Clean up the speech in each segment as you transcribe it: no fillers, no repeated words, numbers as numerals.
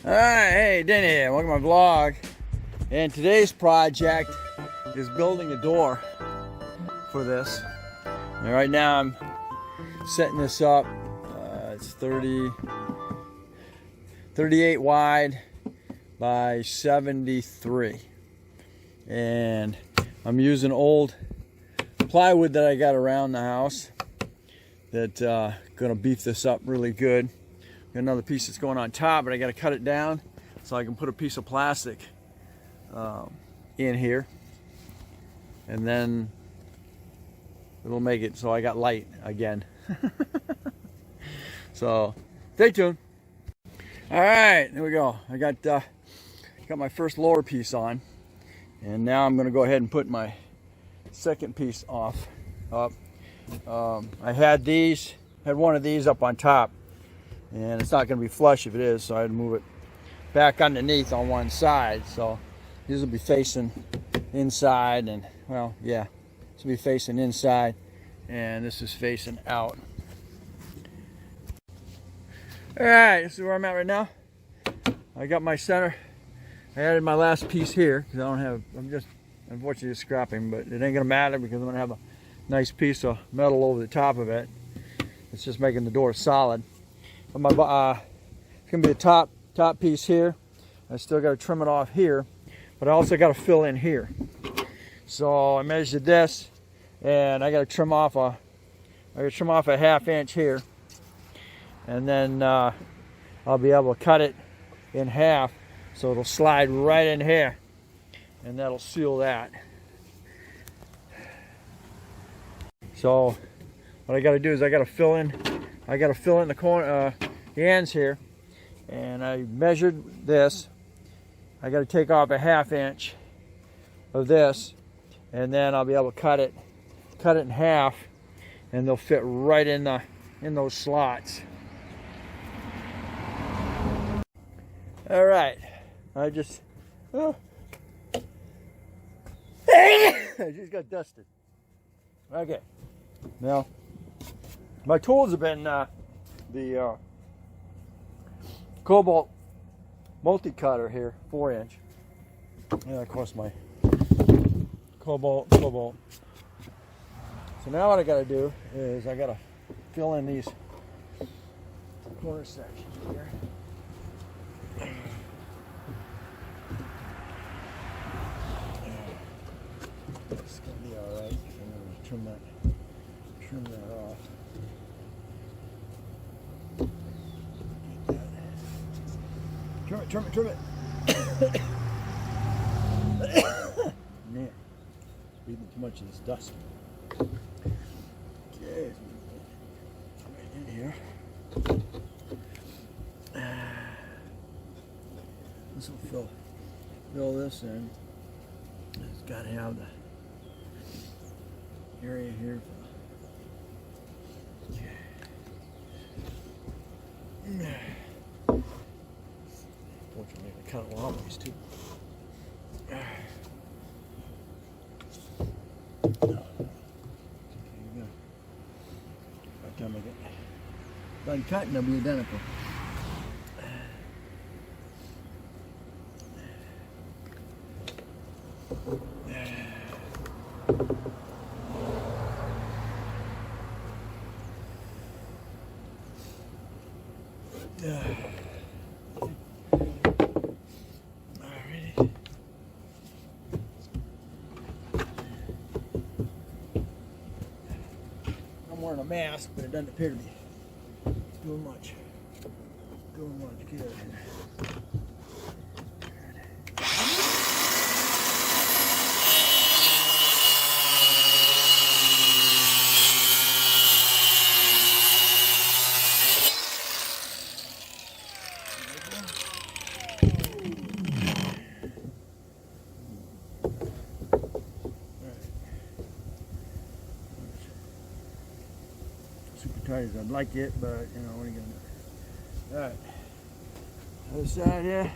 Alright, hey, Denny here. Welcome to my vlog. And today's project is building a door for this. And right now I'm setting this up. It's 38 wide by 73. And I'm using old plywood that I got around the house that's gonna beef this up really good. Got another piece that's going on top, but I got to cut it down so I can put a piece of plastic in here, and then it'll make it so I got light again. So stay tuned. All right, here we go. I got my first lower piece on, and now I'm going to go ahead and put my second piece up. I had one of these up on top, and it's not going to be flush if it is, so I had to move it back underneath on one side. So these will be facing inside, and well, yeah, this will be facing inside, and this is facing out. All right, this is where I'm at right now. I got my center. I added my last piece here because I'm just unfortunately scrapping, but it ain't gonna matter because I'm gonna have a nice piece of metal over the top of it. It's just making the door solid. But it's gonna be the top piece here. I still got to trim it off here, but I also got to fill in here. So I measured this, and I got to trim off a ½ inch here, and then I'll be able to cut it in half so it'll slide right in here, and that'll seal that. So what I got to do is I got to fill in the corner, the ends here, and I measured this. I got to take off a ½ inch of this, and then I'll be able to cut it in half, and they'll fit right in those slots. All right, I just got dusted. Okay, now my tools have been the Kobalt multi-cutter here, 4-inch. Yeah, of course, my Kobalt. So now what I got to do is I got to fill in these corner sections here. It's gonna be all right. I'm gonna trim that off. Trim it. Man, breathing too much of this dust. Okay, right in here. This will fill this in. It's got to have the area here. Okay. Fortunately, I cut a lot of these too. Okay, by the time I get done cutting, they'll be identical. I'm wearing a mask, but it doesn't appear to be doing much good. Super tight as I'd like it, but you know, what are you gonna do? All right, other side here.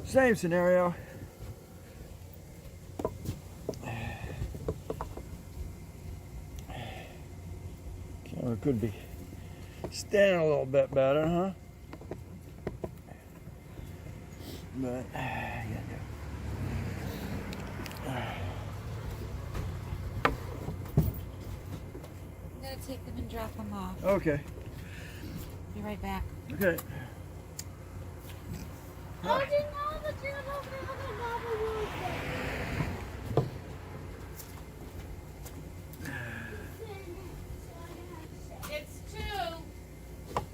Same scenario. Or it could be standing a little bit better, huh? But yeah. I'm gonna take them and drop them off. Okay. Be right back. Okay. How did you know that you're not going to It's 2.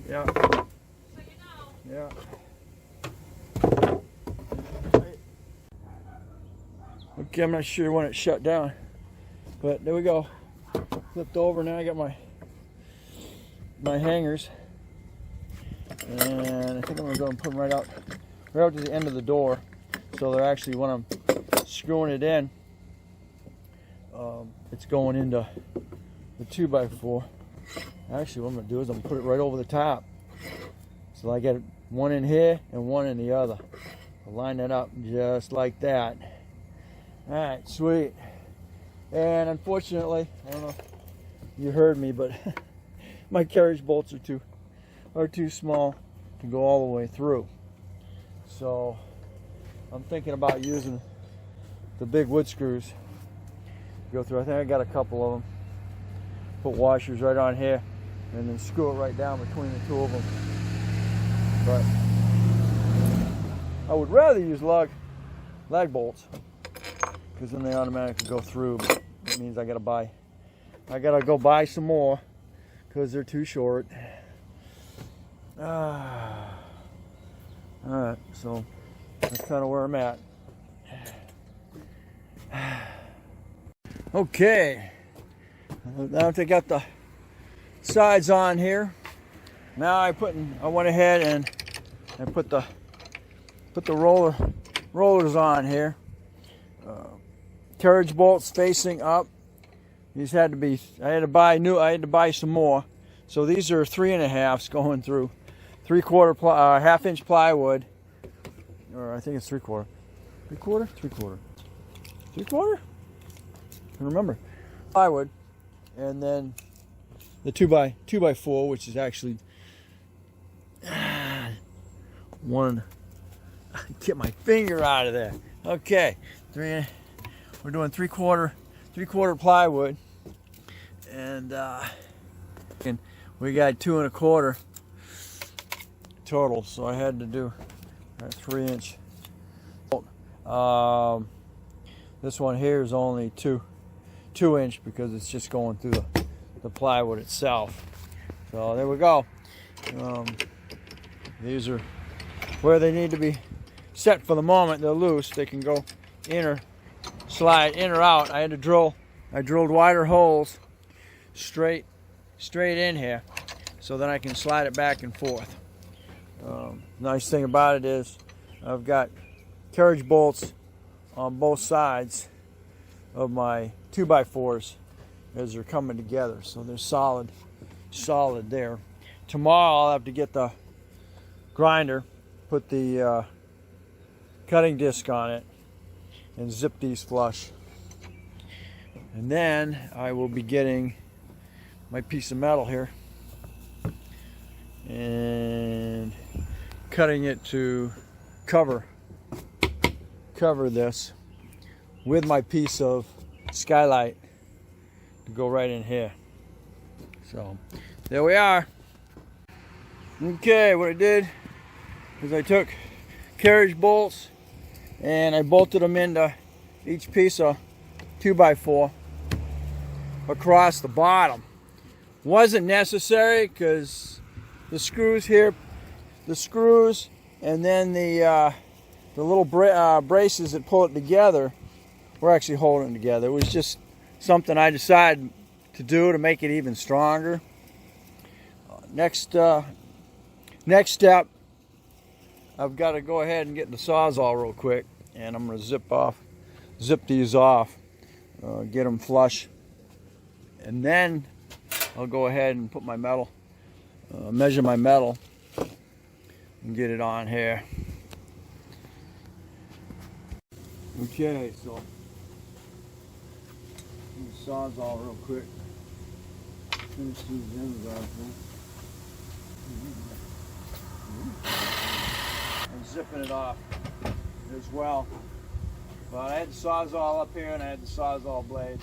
Yeah. So you know. Yeah. Okay, I'm not sure when it shut down, but there we go. Flipped over. Now I got my hangers, and I think I'm gonna go and put them right out to the end of the door, so they're actually, when I'm screwing it in, it's going into the 2x4. Actually, what I'm gonna do is I'm gonna put it right over the top, so I get one in here and one in the other. I'll line it up just like that. All right, sweet. And unfortunately, I don't know if you heard me, but my carriage bolts are too small to go all the way through. So I'm thinking about using the big wood screws to go through. I think I got a couple of them. Put washers right on here and then screw it right down between the two of them. But I would rather use lag bolts, because then they automatically go through. But that means I gotta go buy some more because they're too short. Alright, so that's kind of where I'm at. Okay, now that I got the sides on here, now I went ahead and I put the rollers on here. Carriage bolts facing up. These had to be, I had to buy some more. So these are 3.5s going through 3/4 half-inch plywood, or I think it's 3/4. 3/4? 3/4. 3/4? I don't remember. Plywood, and then the 2x4, which is actually one. Get my finger out of there. Okay, we're doing 3/4 plywood, and we got 2 1/4 total. So I had to do a 3-inch. This one here is only 2-inch because it's just going through the plywood itself. So there we go. These are where they need to be set for the moment. They're loose. They can go in or slide in or out. I drilled wider holes straight in here, so then I can slide it back and forth. Nice thing about it is I've got carriage bolts on both sides of my 2x4s as they're coming together, so they're solid there. Tomorrow I'll have to get the grinder, put the cutting disc on it, and zip these flush. And then I will be getting my piece of metal here and cutting it to cover this with my piece of skylight to go right in here. So there we are. Okay, what I did is I took carriage bolts and I bolted them into each piece of 2x4 across the bottom. Wasn't necessary because the screws here, and then the little braces that pull it together, we're actually holding it together. It was just something I decided to do to make it even stronger. Next step, I've got to go ahead and get the sawzall real quick, and I'm going to zip these off, get them flush, and then I'll go ahead and put my metal, measure my metal, and get it on here. Okay, so the sawzall real quick. finish these ends off, and zipping it off as well. But I had the sawzall up here and I had the sawzall blade.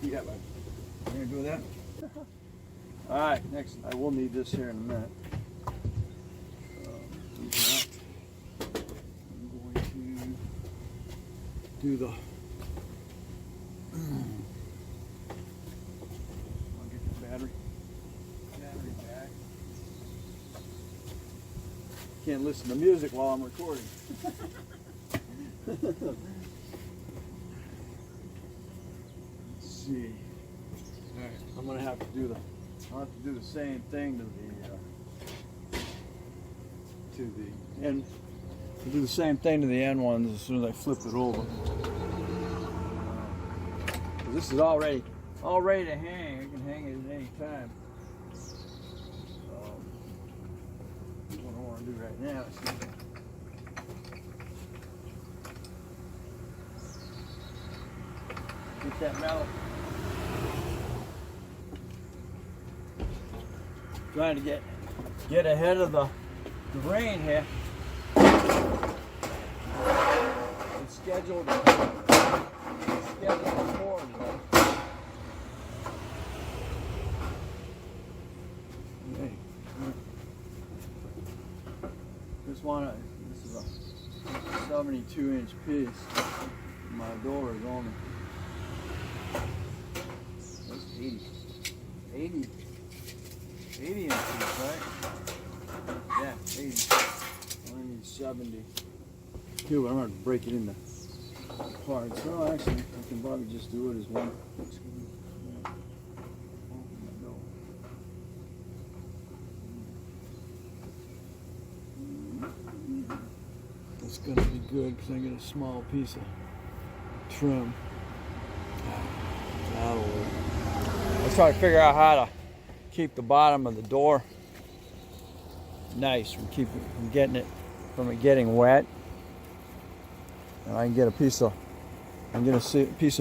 Yeah, I'm gonna do that. All right, next I will need this here in a minute. I'm going to do the. I'll get the battery back. Can't listen to music while I'm recording. See. All right, I'm gonna have to do the. I'll have to do the same thing to the end. Do the same thing to the end ones as soon as I flip it over. This is all ready to hang. I can hang it at any time. What I want to do right now is get that metal. Trying to get ahead of the rain here. It's scheduled for today. Okay. This is a 72-inch piece. My door is only 80 inches, right? Yeah, 80. I need 70. But I'm going to have to break it into parts. So actually, I can probably just do it as one. That's going to be good because I get a small piece of trim. That'll work. Let's try to figure out how to keep the bottom of the door nice from getting it wet. And I can get a piece of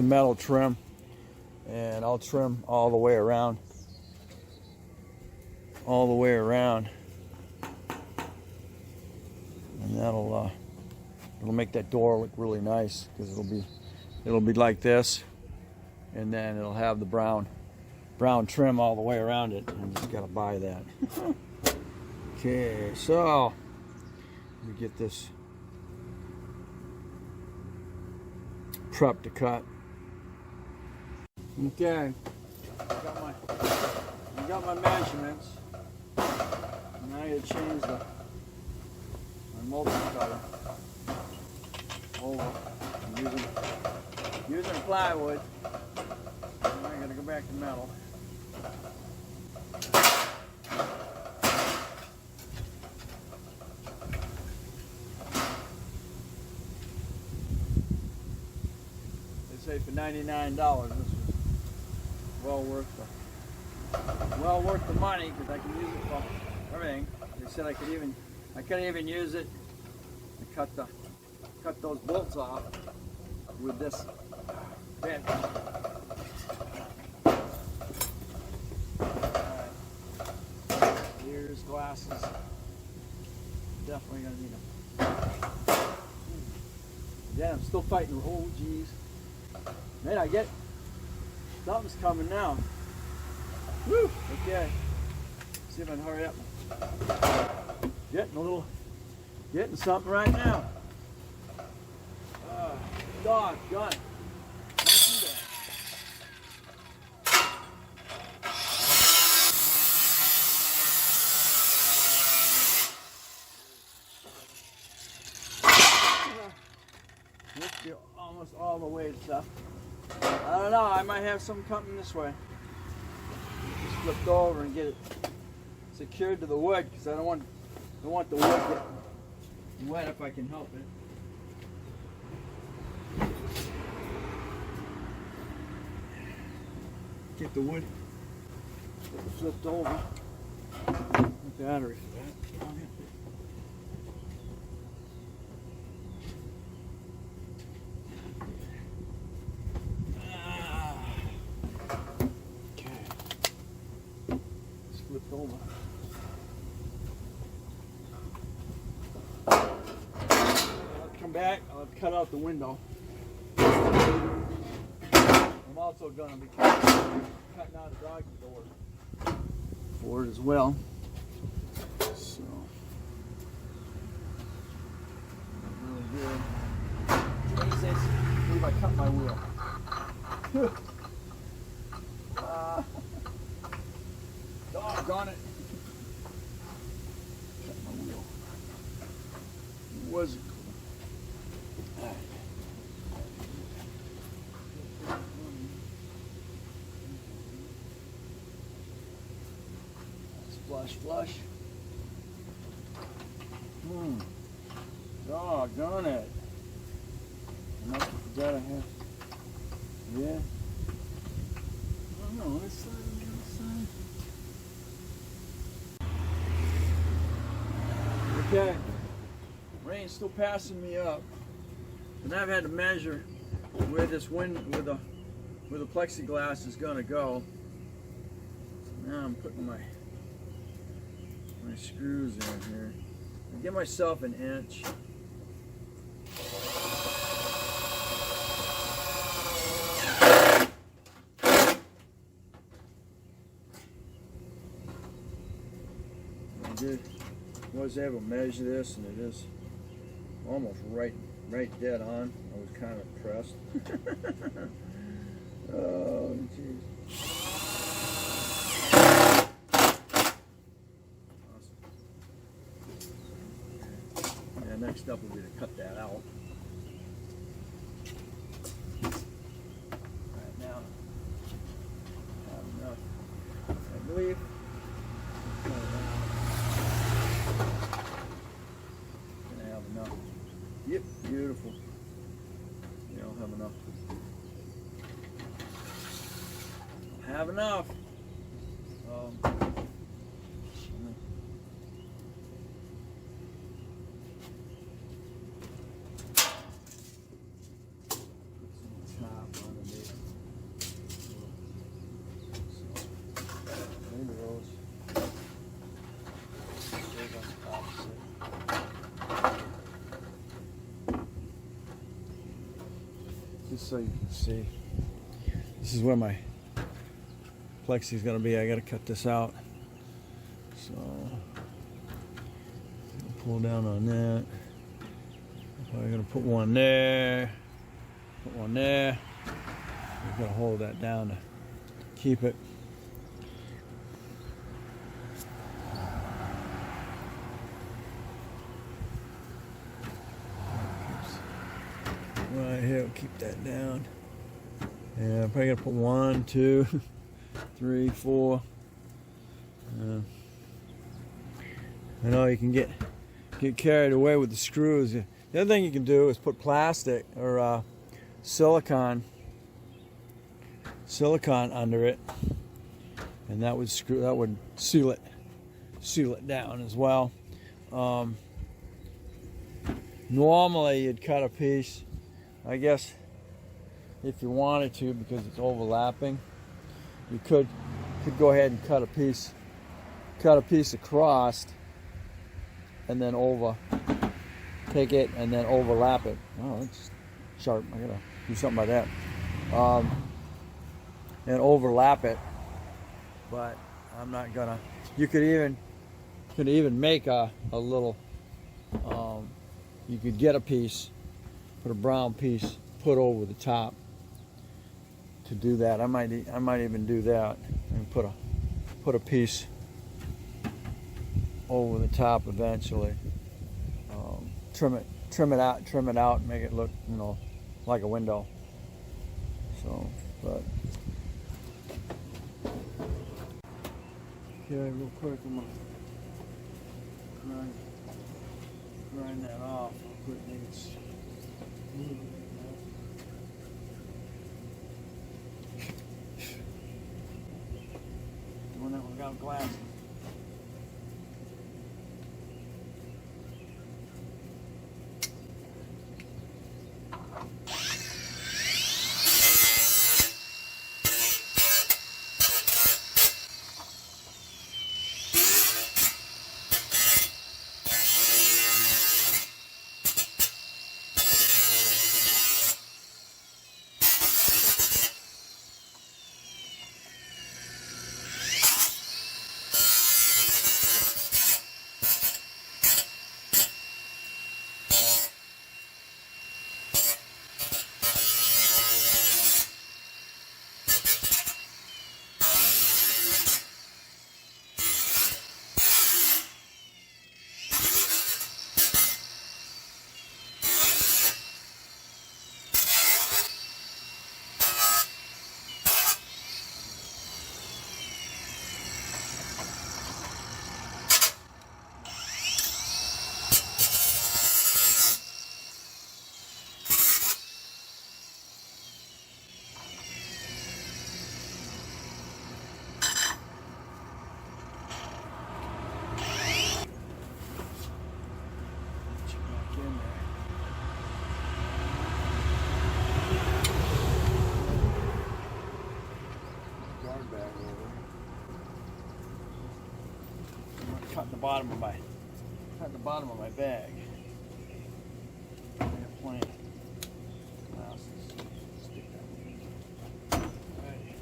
metal trim, and I'll trim all the way around. And it'll make that door look really nice because it'll be like this, and then it'll have the brown trim all the way around it. I just gotta buy that. Okay, so let me get this prep to cut. Okay, I got my measurements. Now I gotta change my multi-cutter over. I'm using plywood. I gotta go back to metal. They say for $99, this was well worth the money because I can use it for everything. They said I could even use it to cut those bolts off with this bit. Here's glasses. Definitely gonna need them. Yeah, I'm still fighting. Oh, geez. Man, I get something's coming now. Woo! Okay. See if I can hurry up. Getting something right now. Doggone it. Almost all the way to stuff. I don't know, I might have some coming this way. Just flipped over and get it secured to the wood because I don't want the wood getting wet if I can help it. Get the wood flipped over. battery for that. Okay. It's flipped over. I'll come back. I'll have to cut out the window. I'm also going to be cutting out a doggy door for it as well. So, really good. Jesus, I believe I cut my wheel. Doggone it. Cut my wheel. It wasn't cool. All right. Flush. Doggone it. Enough of that I have. Yeah. I don't know, this side and the other side. Okay. Rain's still passing me up. And I've had to measure where this where the plexiglass is gonna go. So now I'm putting my screws in here. I give myself an inch. Was able to measure this, and it is almost right dead on. I was kind of pressed. Oh, jeez. Next up will be to cut that out. Right now, I have enough, I believe. Gonna have enough. Yep, beautiful. Yeah, I'll have enough. I'll have enough. Just so you can see, this is where my plexi is going to be. I got to cut this out. So pull down on that. I'm going to put one there. Put one there. I've got to hold that down to keep it. Right here, we'll keep that down. Yeah, I'm probably gonna put 1, 2, 3, 4. I know you can get carried away with the screws. The other thing you can do is put plastic or silicone under it, and that would seal it down as well. Normally you'd cut a piece, I guess, if you wanted to, because it's overlapping, you could go ahead and cut a piece across, and then take it and then overlap it. Oh, that's sharp. I gotta do something about that. And overlap it, but I'm not gonna. You could even make a little. You could get a piece, put a brown piece, put over the top to do that. I might even do that and put a piece over the top eventually. Trim it out, and make it look, like a window. So, but okay, real quick, I'm gonna grind that off. I'll put it doing that without glasses. cutting the bottom of my bag. I have plenty. Now, let's stick that one. Alrighty.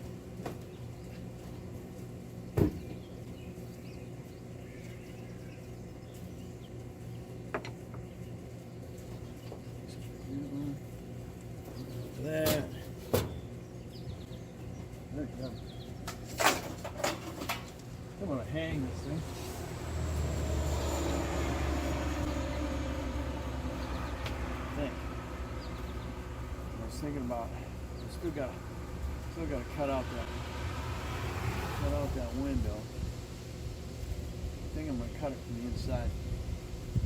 That. There you go. I'm gonna hang this thing. I was thinking about, I still gotta cut out that window. I think I'm gonna cut it from the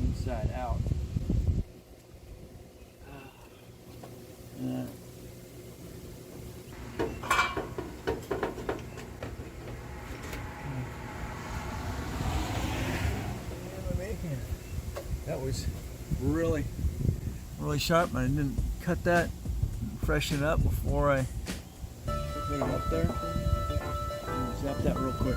inside out. Yeah. That was really sharp. I didn't cut that, freshen it up before I put it up there. Zap that real quick.